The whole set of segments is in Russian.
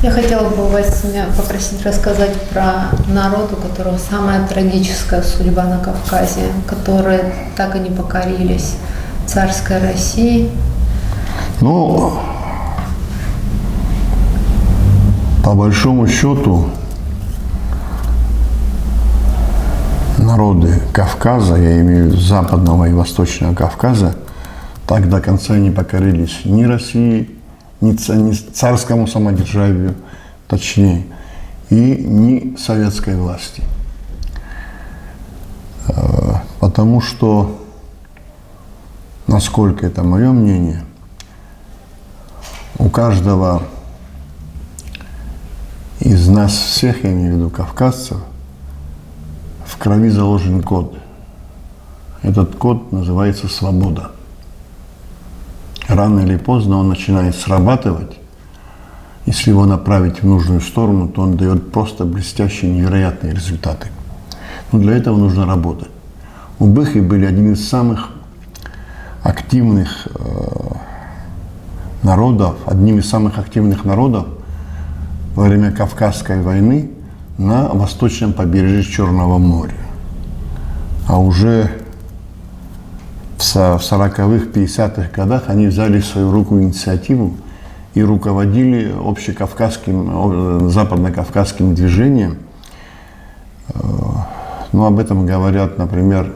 Я хотела бы вас попросить рассказать про народ, у которого самая трагическая судьба на Кавказе, которые так и не покорились царской России. Ну, по большому счету, народы Кавказа, я имею в виду Западного и Восточного Кавказа, так до конца не покорились ни России, ни царскому самодержавию, точнее, и ни советской власти. Потому что, насколько это мое мнение, у каждого из нас всех, я имею в виду кавказцев, в крови заложен код. Этот код называется свобода. Рано или поздно он начинает срабатывать. Если его направить в нужную сторону, то он дает просто блестящие, невероятные результаты. Но для этого нужно работать. Убыхи были один из самых активных народов, одним из самых активных народов во время Кавказской войны на восточном побережье Черного моря. А уже в 40-х, 50-х годах они взяли в свою руку инициативу и руководили общекавказским, западно-кавказским движением. Ну, об этом говорят, например,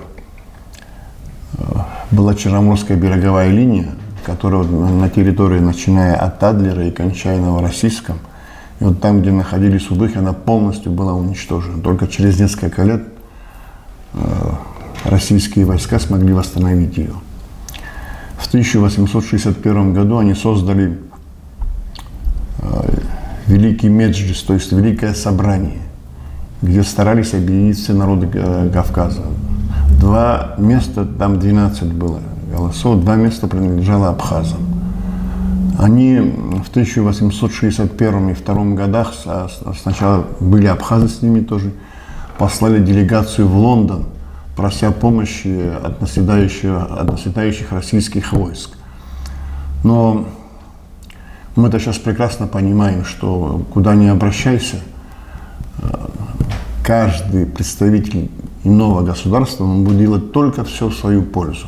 была Черноморская береговая линия, которая на территории, начиная от Адлера и кончая Новороссийском. И вот там, где находились убыхи, она полностью была уничтожена. Только через несколько лет российские войска смогли восстановить ее. В 1861 году они создали Великий Меджлис, то есть Великое Собрание, где старались объединить все народы Кавказа. 2 места, там 12 было голосов, 2 места принадлежало абхазам. Они в 1861 и 2 годах, сначала были абхазы с ними тоже, послали делегацию в Лондон, прося помощи от наседающих российских войск. Но мы-то сейчас прекрасно понимаем, что куда ни обращайся, каждый представитель иного государства, он будет делать только все в свою пользу.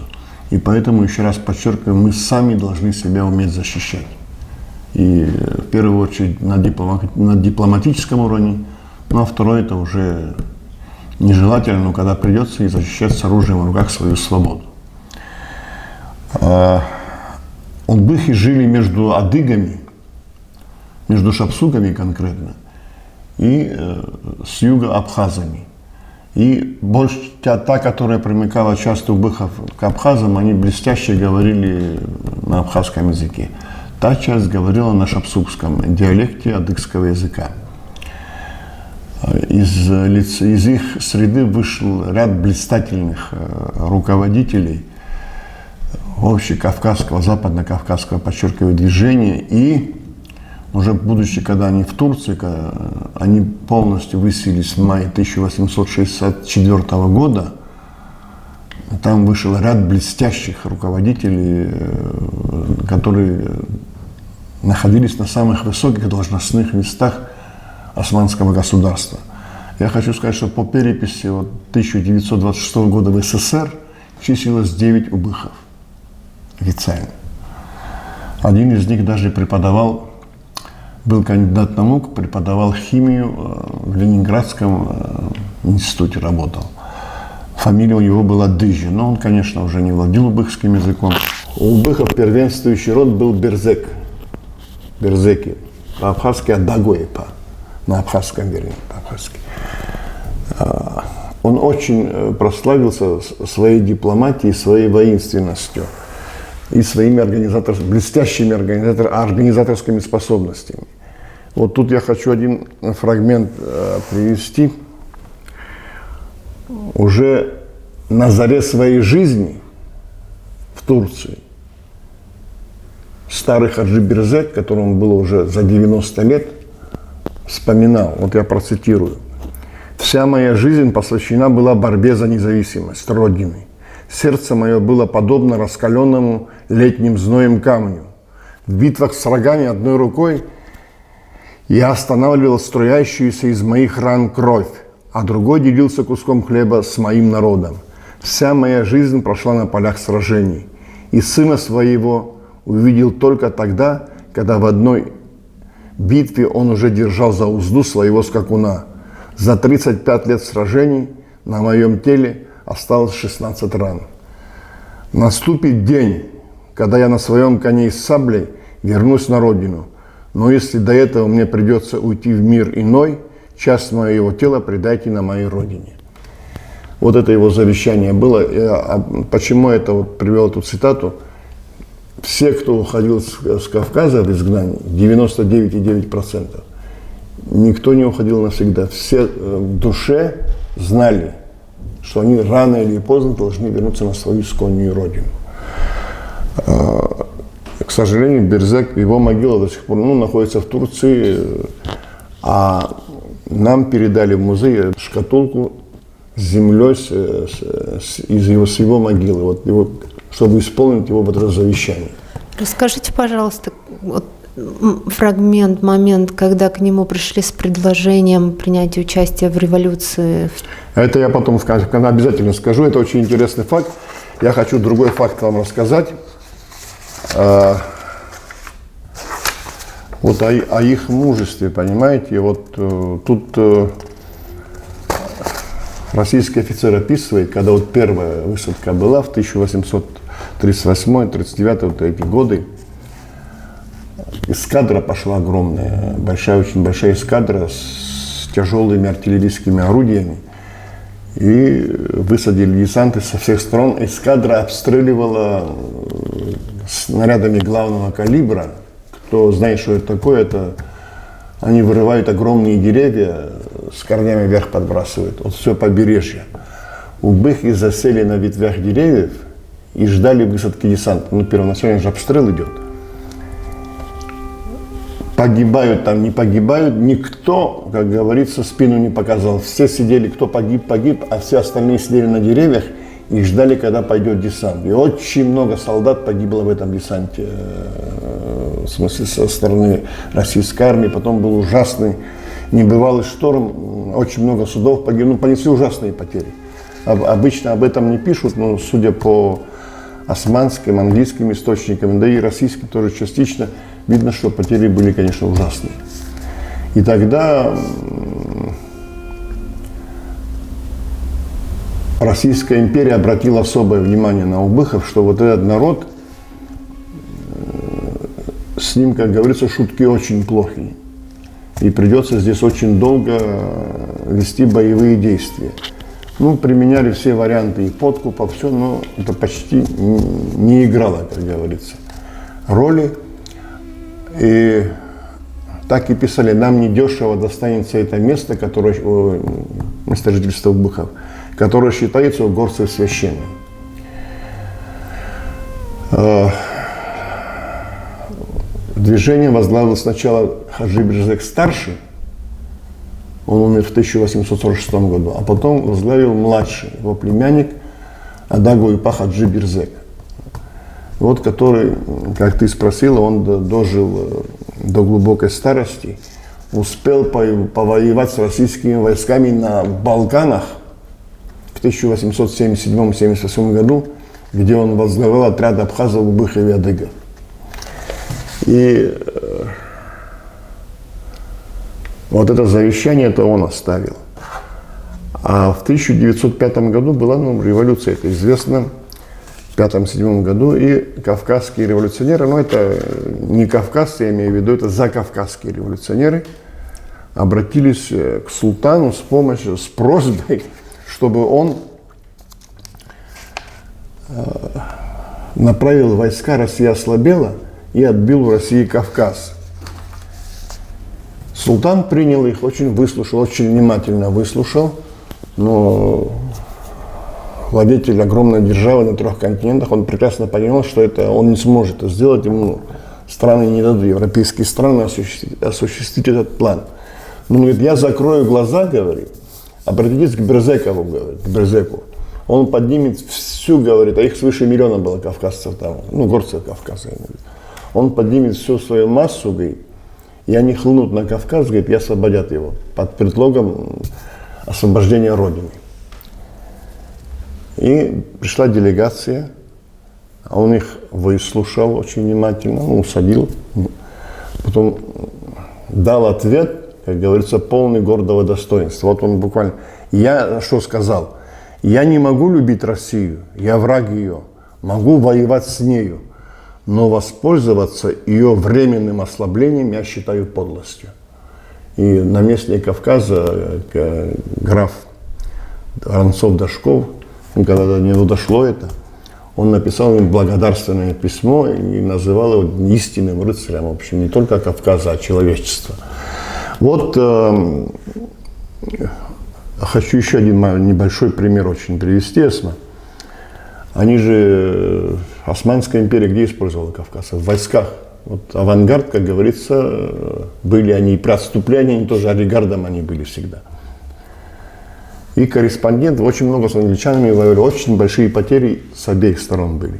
И поэтому, еще раз подчеркиваю, мы сами должны себя уметь защищать. И в первую очередь на дипломатическом уровне, ну а второе, это уже нежелательно, но когда придется, и защищать с оружием в руках свою свободу. Убыхи жили между адыгами, между шапсуками конкретно, и с юга абхазами. И больше та, которая примыкала часто убыхов к абхазам, они блестяще говорили на абхазском языке. Та часть говорила на шапсукском диалекте адыгского языка. Из их среды вышел ряд блистательных руководителей общекавказского, западно-кавказского, подчеркиваю, движения. И уже будучи, когда они в Турции, они полностью выселились в мае 1864 года, там вышел ряд блестящих руководителей, которые находились на самых высоких должностных местах османского государства. Я хочу сказать, что по переписи 1926 года в СССР числилось 9 убыхов официально. Один из них даже был кандидат наук, преподавал химию в Ленинградском институте, работал. Фамилия у него была Дыжи, но он, конечно, уже не владел убыхским языком. У убыхов первенствующий род был Берзек. Берзеки. По-абхазски Адагоепа. На абхазском, вернее, по-абхазски. Он очень прославился своей дипломатией, своей воинственностью и своими блестящими организаторскими способностями. Вот тут я хочу один фрагмент привести. Уже на заре своей жизни в Турции старый Хаджи Берзек, которому было уже за 90 лет, вспоминал, вот я процитирую: «Вся моя жизнь посвящена была борьбе за независимость Родины. Сердце мое было подобно раскаленному летним зноем камню. В битвах с врагами одной рукой Я останавливал струящуюся из моих ран кровь, а другой делился куском хлеба с моим народом. Вся моя жизнь прошла на полях сражений, и сына своего увидел только тогда, когда в одной битве он уже держал за узду своего скакуна. За 35 лет сражений на моем теле осталось 16 ран. Наступит день, когда я на своем коне с саблей вернусь на родину. Но если до этого мне придется уйти в мир иной, часть моего тела предайте на моей родине. Вот это его завещание было. Почему я привел эту цитату? Все, кто уходил с Кавказа в изгнание, 99,9%, никто не уходил навсегда. Все в душе знали, что они рано или поздно должны вернуться на свою исконную родину. К сожалению, Берзек, его могила до сих пор находится в Турции, а нам передали в музей шкатулку с землей с его могилы, вот его, чтобы исполнить его вот это завещание. Расскажите, пожалуйста, вот фрагмент, момент, когда к нему пришли с предложением принять участие в революции. Это я потом обязательно скажу, это очень интересный факт. Я хочу другой факт вам рассказать. Вот о их мужестве, понимаете, вот тут российский офицер описывает, когда вот первая высадка была в 1838-39 вот эти годы, эскадра пошла огромная, очень большая эскадра с тяжелыми артиллерийскими орудиями, и высадили десанты со всех сторон. Эскадра обстреливала снарядами главного калибра. Кто знает, что это такое, это они вырывают огромные деревья, с корнями вверх подбрасывают. Вот все побережье. Убыхи засели на ветвях деревьев и ждали высадки десанта. Первоначально же обстрел идет. Погибают там, не погибают, никто, как говорится, спину не показал. Все сидели, кто погиб, погиб, а все остальные сидели на деревьях и ждали, когда пойдет десант. И очень много солдат погибло в этом десанте, в смысле, со стороны российской армии. Потом был ужасный, небывалый шторм, очень много судов погибло, понесли ужасные потери. Обычно об этом не пишут, но судя по османским, английским источникам, да и российским тоже частично, видно, что потери были, конечно, ужасные. И тогда Российская империя обратила особое внимание на убыхов, что вот этот народ, с ним, как говорится, шутки очень плохие. И придется здесь очень долго вести боевые действия. Применяли все варианты и подкупа, все, но это почти не играло, как говорится, роли. И так и писали: нам недешево достанется это место, место жительства убыхов, которое считается у горцев священным. Движение возглавил сначала Хаджи Берзек-старший, он умер в 1846 году, а потом возглавил младший, его племянник Адагу Ипа Хаджи Берзек. Вот который, как ты спросила, он дожил до глубокой старости, успел повоевать с российскими войсками на Балканах в 1877-78 году, где он возглавлял отряд абхазов, убыхов и адыгов. И вот это завещание это он оставил. А в 1905 году была революция, это известно, в 1905-1907 году, и кавказские революционеры, это не кавказцы, я имею в виду, это закавказские революционеры, обратились к султану с просьбой, чтобы он направил войска, Россия ослабела, и отбил у России Кавказ. Султан принял их, очень выслушал, очень внимательно выслушал, но владетель огромной державы на 3 континентах, он прекрасно понимал, что он не сможет это сделать, ему страны не дадут, европейские страны осуществить этот план. Он говорит: я закрою глаза, говорит, обратитесь к Берзекову, говорит, к Берзеку. Он поднимет всю, говорит, а их свыше 1 миллиона было кавказцев там, горцев Кавказа. Он поднимет всю свою массу, говорит, и они хлынут на Кавказ, говорит, и освободят его под предлогом освобождения Родины. И пришла делегация, а он их выслушал очень внимательно, усадил, потом дал ответ, как говорится, полный гордого достоинства. Вот он буквально, я что сказал? Я не могу любить Россию, я враг ее, могу воевать с нею, но воспользоваться ее временным ослаблением я считаю подлостью. И наместник Кавказа, граф Воронцов-Дашков, когда до него дошло это, он написал им благодарственное письмо и называл его истинным рыцарем, в общем, не только Кавказа, а человечества. Вот хочу еще один небольшой пример очень привести. Они же, Османская империя где использовала Кавказ? В войсках. Вот авангард, как говорится, были они и при отступлении, они тоже авангардом они были всегда. И корреспонденты, очень много с англичанами воевали, очень большие потери с обеих сторон были.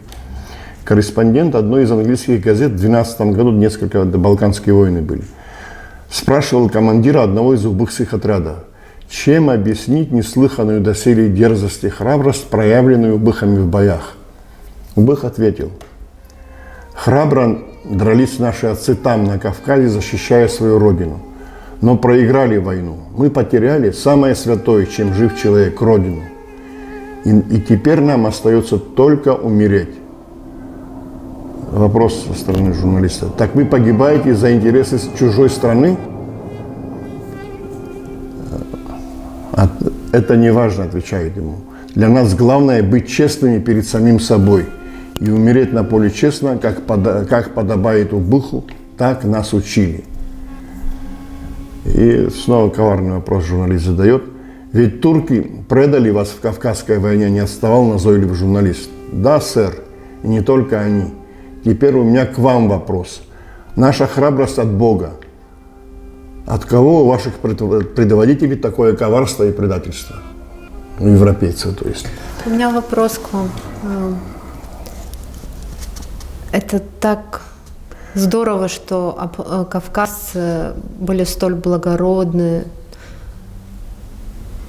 Корреспондент одной из английских газет в 2012 году, несколько Балканские войны были, спрашивал командира одного из убыхских отрядов, чем объяснить неслыханную доселе дерзость и храбрость, проявленную убыхами в боях. Убых ответил: храбро дрались наши отцы там, на Кавказе, защищая свою родину, но проиграли войну. Мы потеряли самое святое, чем жив человек, родину. И теперь нам остается только умереть. Вопрос со стороны журналиста. Так вы погибаете за интересы чужой страны? Это не важно, отвечает ему. Для нас главное быть честными перед самим собой и умереть на поле честно, как подобает убыху, так нас учили. И снова коварный вопрос журналист задает. Ведь турки предали вас в Кавказской войне, не отставал назойливый журналист. Да, сэр, и не только они. Теперь у меня к вам вопрос. Наша храбрость от Бога. От кого у ваших предводителей такое коварство и предательство? У европейцев, то есть. У меня вопрос к вам. Это так здорово, что кавказцы были столь благородны.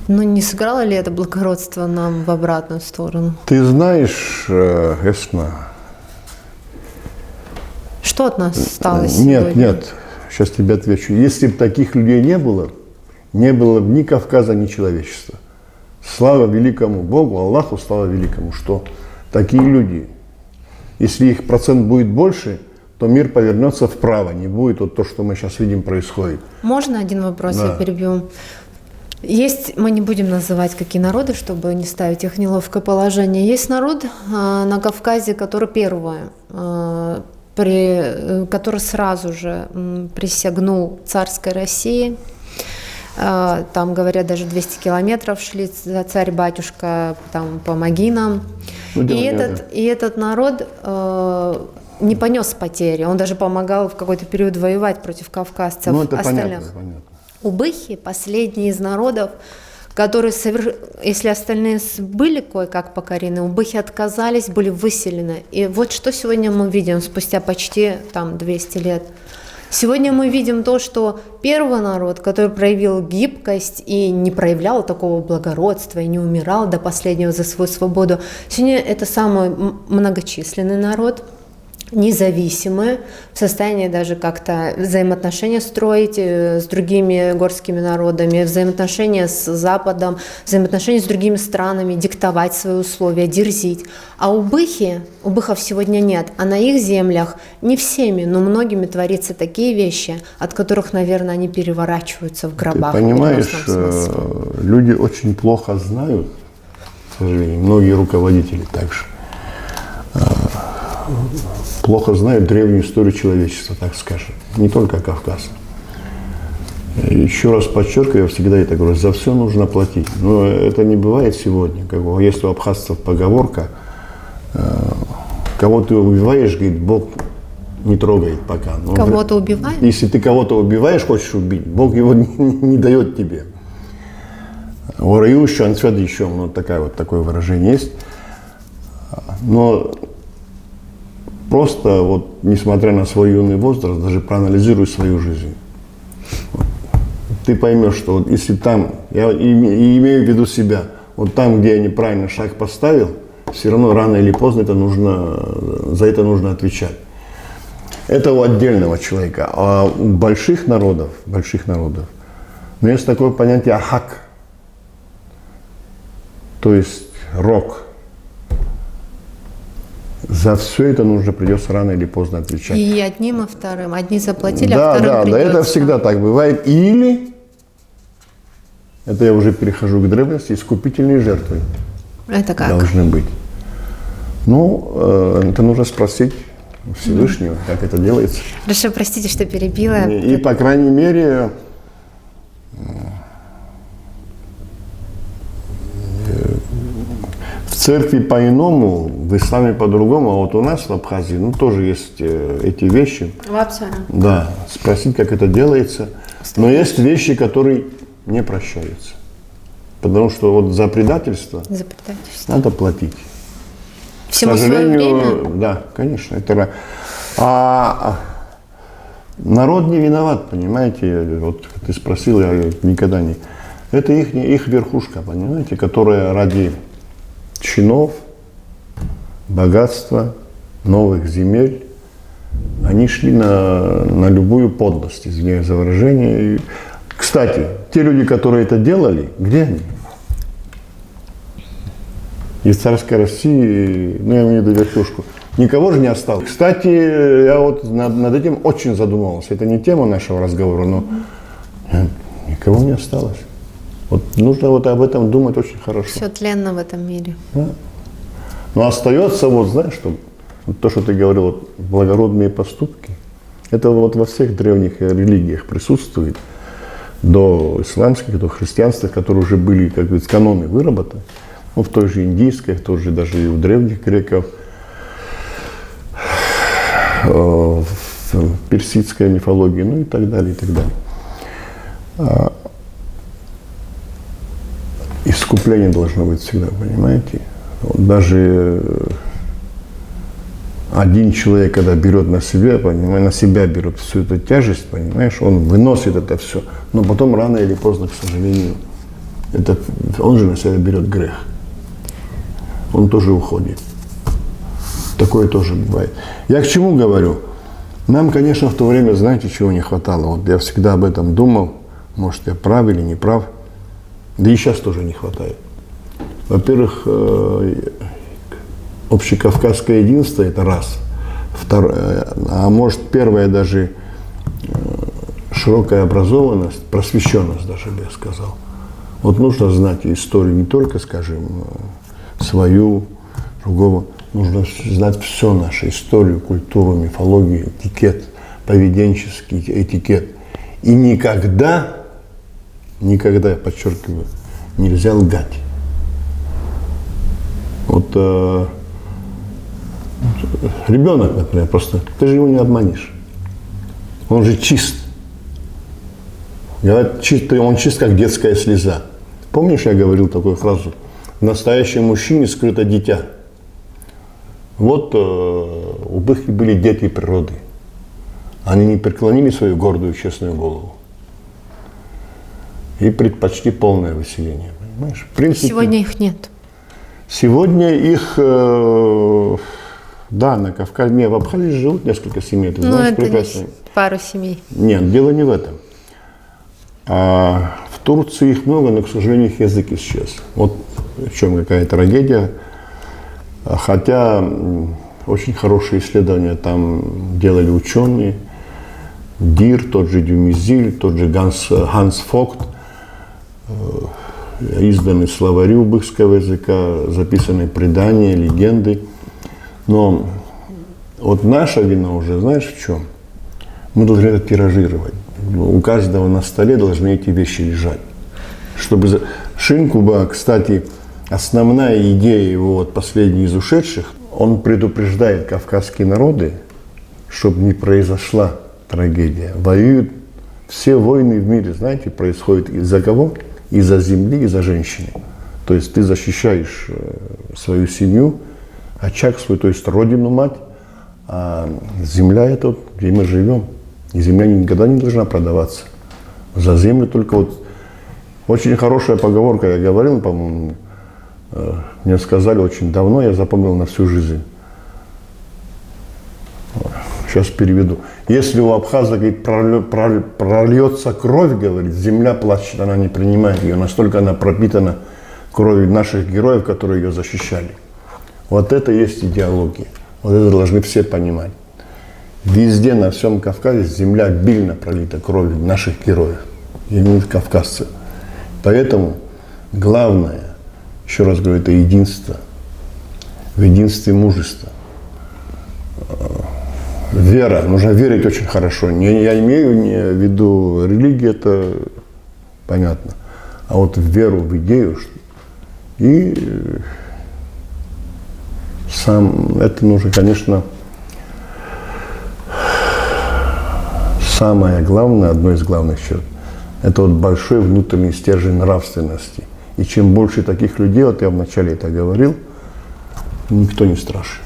Но не сыграло ли это благородство нам в обратную сторону? Ты знаешь, Эсма... Что от нас осталось Нет, сегодня? нет. Сейчас тебе отвечу. Если бы таких людей не было бы ни Кавказа, ни человечества. Слава великому Богу, Аллаху слава великому, что такие люди, если их процент будет больше, то мир повернется вправо, не будет вот то, что мы сейчас видим, происходит. Можно один вопрос, Да. я перебью? Есть, мы не будем называть какие народы, чтобы не ставить их в неловкое положение. Есть народ на Кавказе, который который сразу же присягнул царской России. Там, говорят, даже 200 километров шли, царь-батюшка, там, помоги нам. И этот народ не понес потери, он даже помогал в какой-то период воевать против кавказцев. Ну, это остальных. понятно. Убыхи, последние из народов, которые, если остальные были кое-как покорены, убыхи отказались, были выселены. И вот что сегодня мы видим спустя почти 200 лет. Сегодня мы видим то, что первый народ, который проявил гибкость и не проявлял такого благородства, и не умирал до последнего за свою свободу, сегодня это самый многочисленный народ, независимые, в состоянии даже как-то взаимоотношения строить с другими горскими народами, взаимоотношения с Западом, взаимоотношения с другими странами, диктовать свои условия, дерзить. А убыхов сегодня нет, а на их землях не всеми, но многими творятся такие вещи, от которых, наверное, они переворачиваются в гробах. Ты понимаешь, люди очень плохо знают, к сожалению, многие руководители также, плохо знают древнюю историю человечества, так скажем, не только Кавказ. Еще раз подчеркиваю, я всегда это говорю, за все нужно платить. Но это не бывает сегодня. Есть у абхазцев поговорка, кого ты убиваешь, говорит, Бог не трогает пока. Но кого-то убиваешь? Если ты кого-то убиваешь, хочешь убить, Бог его не дает тебе. В раю еще, ансвяд еще, такое выражение есть. Но просто несмотря на свой юный возраст, даже проанализируй свою жизнь. ты поймешь, что вот если там, я имею в виду себя, вот там, где я неправильно шаг поставил, все равно рано или поздно за это нужно отвечать. Это у отдельного человека. А у больших народов, но есть такое понятие ахак, то есть рок. За все это придется рано или поздно отвечать. И одним, и вторым. Одни заплатили, Да, а вторым да, придется. это всегда так бывает. Или, это я уже перехожу к древности, искупительные жертвы Это как? должны быть. Ну, это нужно спросить у Всевышнего, как это делается. Хорошо, простите, что перебила. И, по крайней мере, в церкви по-иному, в исламе по-другому, а вот у нас в Абхазии, ну, тоже есть эти вещи. Да, спросить, как это делается. Но есть вещи, которые не прощаются. Потому что вот за предательство надо платить. Всему К сожалению, свое время? да, конечно. Это, народ не виноват, понимаете? Вот ты спросил, я никогда не... Это их верхушка, понимаете, которая ради чинов, богатства, новых земель, они шли на любую подлость, извиняюсь за выражение. И, кстати, те люди, которые это делали, где они? Из царской России, ну, я имею в виду верхушку, никого же не осталось. Кстати, я вот над этим очень задумывался. Это не тема нашего разговора, но никого не осталось. Вот нужно вот об этом думать очень хорошо. Все тленно в этом мире. Да. Но остается, вот знаешь, что вот то, что ты говорил, вот, благородные поступки, это вот во всех древних религиях присутствует, до исламских, до христианских, которые уже были, как говорится, каноны выработаны. Ну, в той же индийской, в той же даже и у древних греков, в персидской мифологии, ну и так далее, и так далее. Искупление должно быть всегда, понимаете? Даже один человек, когда берет на себя, на себя берет всю эту тяжесть, понимаешь, он выносит это все, но потом рано или поздно, к сожалению, он же на себя берет грех. Он тоже уходит. Такое тоже бывает. Я к чему говорю? Нам, конечно, в то время, знаете, чего не хватало? Вот я всегда об этом думал, может, я прав или не прав. Да и сейчас тоже не хватает. Во-первых, общекавказское единство – это раз. Второе, а может, первое даже широкая образованность, просвещенность даже, бы я сказал. Вот нужно знать историю не только, скажем, свою, другого. Нужно знать все нашу историю, культуру, мифологию, этикет, поведенческий этикет. И никогда, я подчеркиваю, нельзя лгать. Вот ребенок, например, просто ты же его не обманешь. Он же чист. Говорят, он чист, как детская слеза. Помнишь, я говорил такую фразу? В настоящем мужчине скрыто дитя. Вот у Быхи были дети природы. Они не преклонили свою гордую, честную голову и предпочли полное выселение. Понимаешь? В принципе, Сегодня их нет. Сегодня их, да, на Кавказе, в Абхазии живут несколько семей. Ты знаешь, это прекрасно. пару семей. Нет, дело не в этом. В Турции их много, но, к сожалению, их язык исчез. Вот в чем какая трагедия. Хотя очень хорошие исследования там делали ученые. Дир, тот же Дюмизиль, тот же Ганс Фогт, изданы словари узбекского языка, записаны предания, легенды. Но вот наша вина уже, знаешь, в чем? Мы должны это тиражировать. У каждого на столе должны эти вещи лежать. Чтобы Шинкуба, кстати, основная идея его, вот последний из ушедших, он предупреждает кавказские народы, чтобы не произошла трагедия. Воюют все войны в мире, знаете, происходят из-за кого? Из-за земли, из-за женщины. То есть ты защищаешь свою семью, очаг свой, то есть родину, мать, а земля это, где мы живем. И земля никогда не должна продаваться. За землю только вот. Очень хорошая поговорка, я говорил, по-моему, мне сказали очень давно, я запомнил на всю жизнь. Сейчас переведу. Если у абхаза, говорит, прольется кровь, говорит, земля плачет, она не принимает ее. Настолько она пропитана кровью наших героев, которые ее защищали. Вот это и есть идеология. Вот это должны все понимать. Везде, на всем Кавказе, земля обильно пролита кровью наших героев. И не кавказцев. Поэтому главное, еще раз говорю, это единство. В единстве мужество. Вера. Нужно верить очень хорошо. Я имею в виду религию, это понятно. А вот в веру, в идею. И сам, это нужно, конечно, самое главное, одно из главных черт. Это вот большой внутренний стержень нравственности. И чем больше таких людей, вот я вначале это говорил, никто не страшен.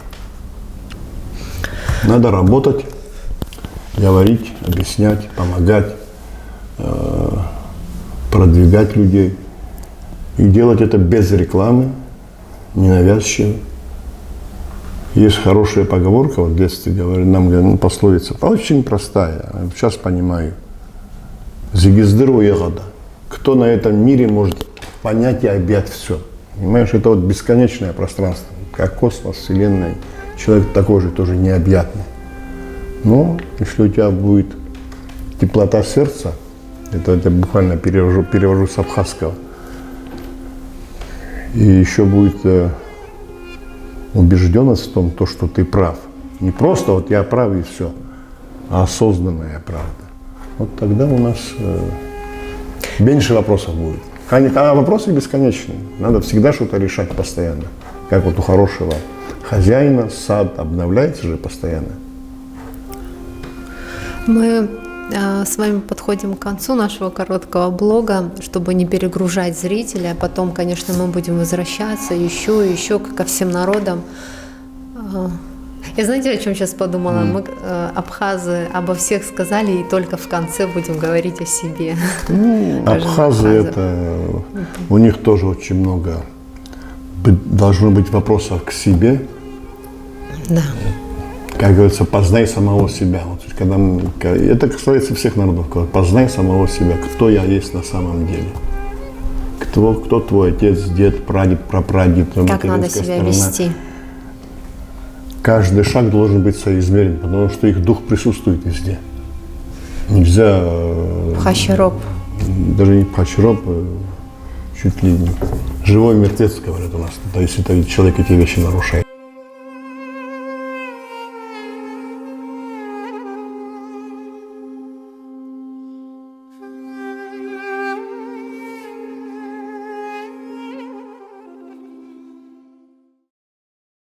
Надо работать, говорить, объяснять, помогать, продвигать людей. И делать это без рекламы, ненавязчиво. Есть хорошая поговорка, вот в детстве говорили, нам говорили, пословица, очень простая, сейчас понимаю. Зигиздыру ягода. Кто на этом мире может понять и объять все? Понимаешь, это вот бесконечное пространство, как космос, Вселенная. Человек такой же, тоже необъятный. Но если у тебя будет теплота сердца, это я буквально перевожу с абхазского, и еще будет убежденность в том, что ты прав. Не просто вот я прав и все, а осознанная правда. Вот тогда у нас меньше вопросов будет. А вопросы бесконечные. Надо всегда что-то решать постоянно. Как вот у хорошего хозяина сад обновляется же постоянно. Мы с вами подходим к концу нашего короткого блога, чтобы не перегружать зрителя. Потом, конечно, мы будем возвращаться еще и еще ко всем народам. Я знаете, о чем сейчас подумала? Мы, абхазы, обо всех сказали, и только в конце будем говорить о себе. Абхазы, это у них тоже очень много должно быть вопросов к себе. Да. Как говорится, познай самого себя. Вот, когда это касается всех народов. Познай самого себя, кто я есть на самом деле. Кто твой отец, дед, прадед, прапрадед, как надо себя вести. Каждый шаг должен быть соизмерен, потому что их дух присутствует везде. Нельзя... Пхащароп. Даже не пхащароп, чуть ли не живой мертвец, говорят у нас. То есть это человек эти вещи нарушает.